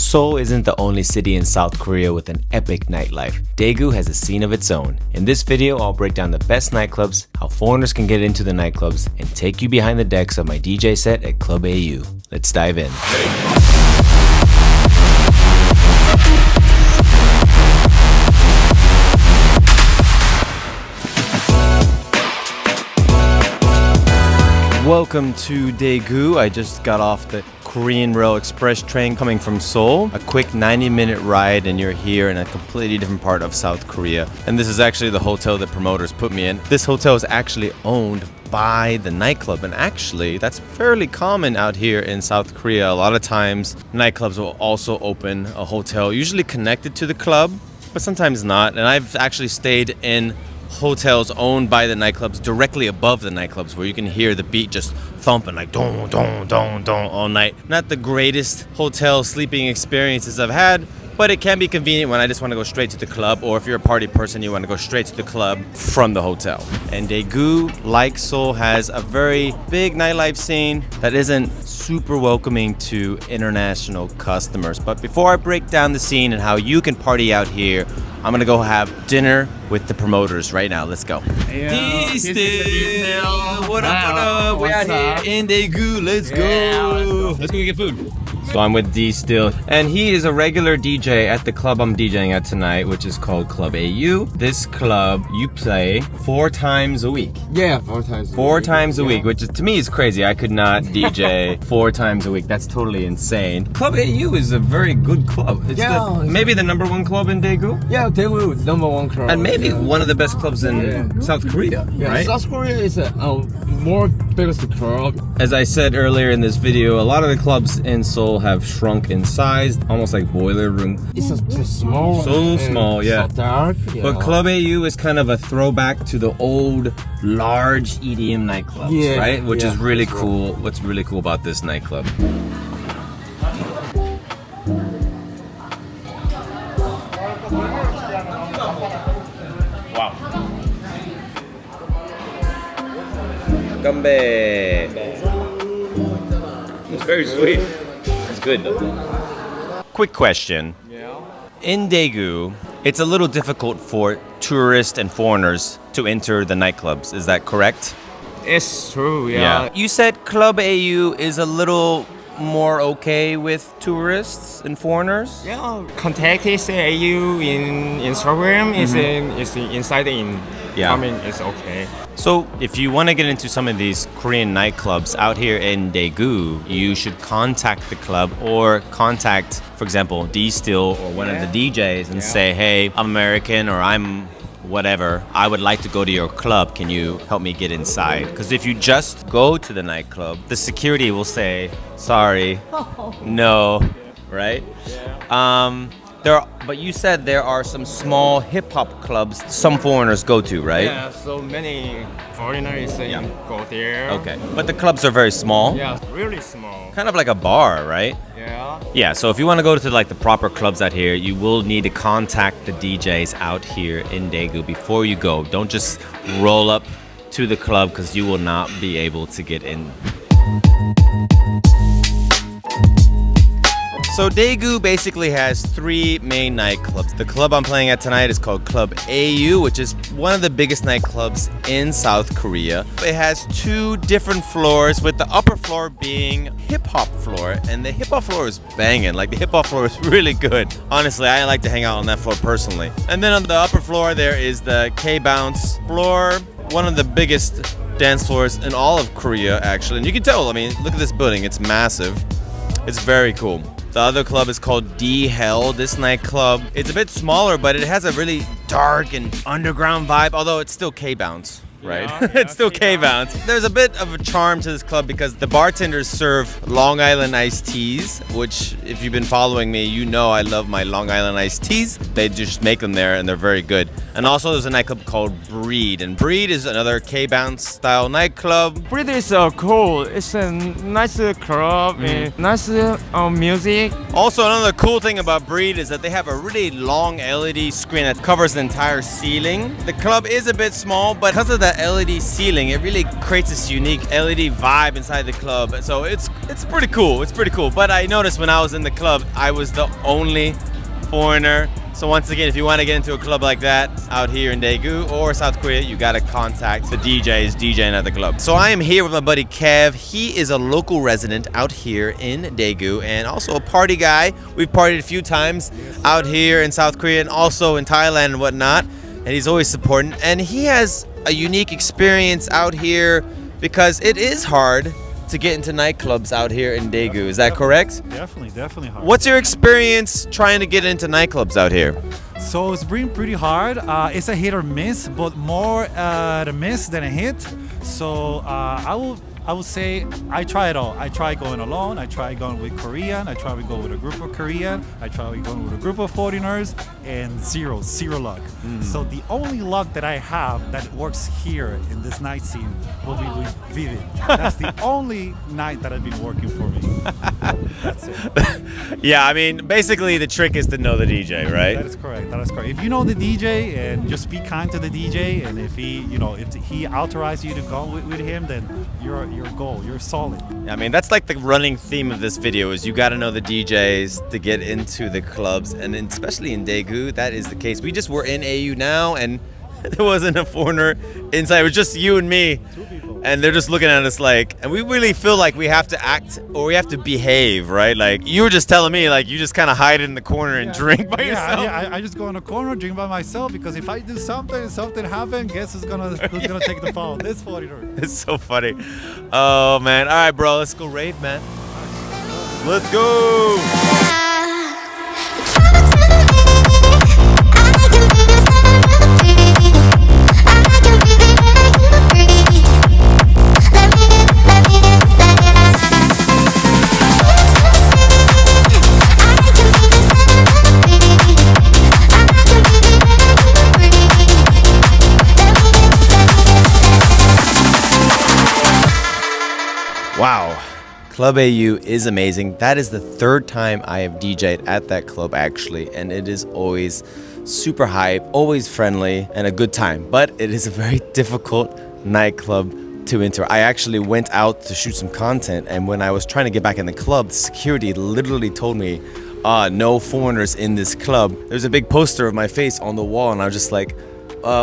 Seoul isn't the only city in South Korea with an epic nightlife. Daegu has a scene of its own. In this video, I'll break down the best nightclubs, how foreigners can get into the nightclubs, and take you behind the decks of my DJ set at Club AU. Let's dive in. Welcome to Daegu. I just got off the Korean Rail Express train coming from Seoul. A quick 90-minute ride and you're here in a completely different part of South Korea. And this is actually the hotel that promoters put me in. This hotel is actually owned by the nightclub, and actually that's fairly common out here in South Korea. A lot of times nightclubs will also open a hotel, usually connected to the club, but sometimes not. And I've actually stayed in hotels owned by the nightclubs directly above the nightclubs where you can hear the beat just thumping like don don don don all night. Not the greatest hotel sleeping experiences I've had, but it can be convenient when I just want to go straight to the club, or if you're a party person you want to go straight to the club from the hotel. And Daegu, like Seoul, has a very big nightlife scene that isn't super welcoming to international customers. But before I break down the scene and how you can party out here, I'm gonna go have dinner with the promoters right now. Let's go. What up? We out here in Daegu. Let's go. Let's go get food. So I'm with D Still, and he is a regular DJ at the club I'm DJing at tonight, which is called Club AU. This club you play 4 times a week. Yeah, 4 times. 4 times a week, which is, to me is crazy. I could not DJ 4 times a week. That's totally insane. Club AU is a very good club. It's maybe the #1 club in Daegu. Yeah, Daegu is #1 club. And maybe one of the best clubs in South Korea, right? South Korea is a more biggest club. As I said earlier in this video, a lot of the clubs in Seoul have shrunk in size, almost like boiler room. It's too small. So small, yeah. So dark. Yeah. But Club AU is kind of a throwback to the old, large EDM nightclubs, right? Which is really cool. What's really cool about this nightclub? Wow. Ganbei. It's very sweet. It's good. Quick question. In Daegu, it's a little difficult for tourists and foreigners to enter the nightclubs. Is that correct? It's true, yeah. You said Club AU is a little more okay with tourists and foreigners? Yeah, contact is AU in Instagram. Is inside in. Yeah. I mean, it's okay. So if you want to get into some of these Korean nightclubs out here in Daegu, you should contact the club or contact, for example, D Still or one of the DJs and say, hey, I'm American or I'm whatever. I would like to go to your club. Can you help me get inside? Because if you just go to the nightclub, the security will say, sorry, no, right? But you said there are some small hip-hop clubs some foreigners go to, right? Yeah, so many foreigners go there. Okay, but the clubs are very small. Yeah, really small. Kind of like a bar, right? Yeah. Yeah, so if you want to go to like the proper clubs out here, you will need to contact the DJs out here in Daegu before you go. Don't just roll up to the club because you will not be able to get in. So Daegu basically has 3 main nightclubs. The club I'm playing at tonight is called Club AU, which is one of the biggest nightclubs in South Korea. It has 2 different floors, with the upper floor being hip-hop floor, and the hip-hop floor is banging. Like, the hip-hop floor is really good. Honestly, I like to hang out on that floor personally. And then on the upper floor there is the K-Bounce floor, one of the biggest dance floors in all of Korea, actually. And you can tell, I mean, look at this building, it's massive. It's very cool. The other club is called D Hell. This nightclub, it's a bit smaller, but it has a really dark and underground vibe, although it's still K-Bounce. right? Yeah, It's still K-Bounce. There's a bit of a charm to this club because the bartenders serve Long Island iced teas, which if you've been following me, you know I love my Long Island iced teas. They just make them there and they're very good. And also there's a nightclub called Breed, and Breed is another K-Bounce style nightclub. Breed is cool. It's a nice club, nice music. Also, another cool thing about Breed is that they have a really long LED screen that covers the entire ceiling. The club is a bit small, but because of that that LED ceiling, it really creates this unique LED vibe inside the club. So it's pretty cool. It's pretty cool. But I noticed when I was in the club, I was the only foreigner. So once again, if you want to get into a club like that out here in Daegu or South Korea, you got to contact the DJs DJing at the club. So I am here with my buddy Kev. He is a local resident out here in Daegu and also a party guy. We've partied a few times out here in South Korea and also in Thailand and whatnot. And he's always supporting. And he has a unique experience out here because it is hard to get into nightclubs out here in Daegu. Is that correct? Definitely hard. What's your experience trying to get into nightclubs out here? So it's been pretty hard. It's a hit or miss, but more a miss than a hit. So I would say I try it all. I try going alone. I try going with Korean. I try to go with a group of Korean. I try going with a group of foreigners, and zero luck. So the only luck that I have that works here in this night scene will be with Vivid. That's the only night that has been working for me. That's it. Yeah, I mean, basically the trick is to know the DJ, right? That is correct. That is correct. If you know the DJ and just be kind to the DJ, and if he, if he authorizes you to go with him, then you're goal. You're solid. I mean, that's like the running theme of this video is you got to know the DJs to get into the clubs, and especially in Daegu, that is the case. We just were in AU now, and there wasn't a foreigner inside. It was just you and me. 2 people. And they're just looking at us like, and we really feel like we have to act or we have to behave, right? Like you were just telling me, like you just kind of hide in the corner and drink by yourself. Yeah, I just go in the corner, drink by myself, because if I do something happens, guess who's gonna take the fall? This 40. It's so funny. Oh man. All right, bro, let's go rave, man. Let's go. Wow, Club AU is amazing. That is the 3rd time I have DJed at that club actually, and it is always super hype, always friendly, and a good time. But it is a very difficult nightclub to enter. I actually went out to shoot some content, and when I was trying to get back in the club, the security literally told me, no foreigners in this club. There's a big poster of my face on the wall, and I was just like,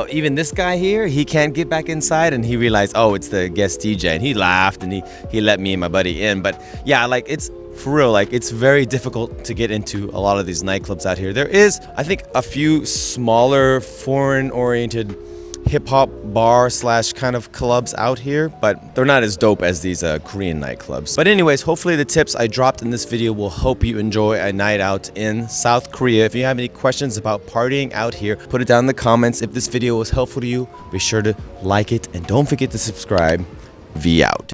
even this guy here, he can't get back inside, and he realized, oh, it's the guest DJ, and he laughed and he let me and my buddy in. But yeah, like it's for real, like it's very difficult to get into a lot of these nightclubs out here. There is, I think, a few smaller foreign-oriented hip-hop bar slash kind of clubs out here, but they're not as dope as these Korean nightclubs. But anyways, hopefully the tips I dropped in this video will help you enjoy a night out in South Korea. If you have any questions about partying out here, put it down in the comments. If this video was helpful to you, be sure to like it and don't forget to subscribe. V out.